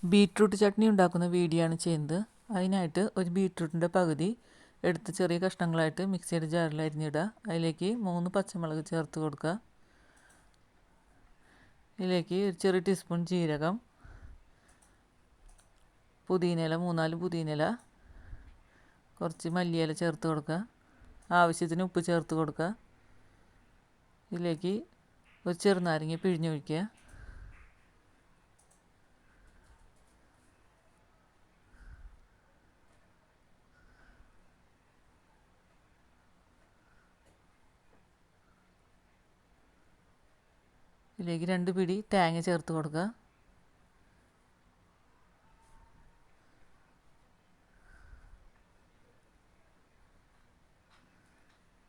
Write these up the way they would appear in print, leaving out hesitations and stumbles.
Beetroot chutney ഉണ്ടാക്കുന്ന video ആണ് ചെയ്യുന്നത്. അതിനായിട്ട് ഒരു ബീറ്റ്റൂട്ടിൻ്റെ പകുതി എടുത്ത് ചെറിയ കഷ്ണങ്ങളായിട്ട് മിക്സിയുടെ ജാറിൽ അരിഞ്ഞിടുക. അതിലേക്ക് 3 പച്ചമുളക് ചേർത്ത് കൊടുക്കുക. ഇതിലേക്ക് ഒരു ചെറിയ ടീസ്പൂൺ ജീരകം, പുതിനയില 3-4 പുതിനയില, കുറച്ച് മല്ലിയില ചേർത്ത് കൊടുക്കുക. ആവശ്യത്തിന് ഉപ്പ് ചേർത്ത് കൊടുക്കുക. ഇതിലേക്ക് ഒരു ചെറുനാരങ്ങ പിഴിഞ്ഞൊഴിക്കുക. ഇതിലേക്ക് 2 പിടി തേങ്ങ ചേർത്ത് കൊടുക്കുക.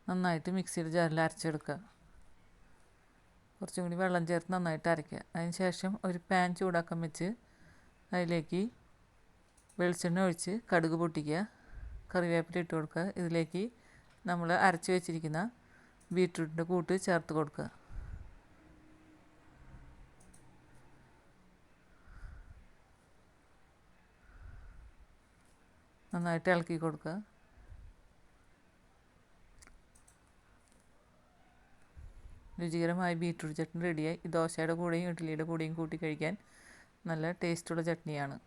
നന്നായിട്ട് മിക്സിയുടെ ജാറിൽ അരച്ചെടുക്കുക. കുറച്ചും കൂടി വെള്ളം ചേർത്ത് നന്നായിട്ട് അരയ്ക്കുക. അതിന് ശേഷം ഒരു പാൻ ചൂടാക്കാൻ വെച്ച് അതിലേക്ക് വെളിച്ചെണ്ണ ഒഴിച്ച് കടുക് പൊട്ടിക്കുക. കറിവേപ്പില ഇട്ട് കൊടുക്കുക. ഇതിലേക്ക് നമ്മൾ അരച്ച് വെച്ചിരിക്കുന്ന ബീറ്റ്റൂട്ടിൻ്റെ കൂട്ട് ചേർത്ത് കൊടുക്കുക. നന്നായിട്ട് ഇളക്കി കൊടുക്കുക. രുചികരമായ ബീറ്റ്റൂട്ട് ചട്നി റെഡിയായി. ദോശയുടെ കൂടെയും ഇഡ്ഡലിയുടെ കൂടെയും കൂട്ടി കഴിക്കാൻ നല്ല ടേസ്റ്റുള്ള ചട്നിയാണ്.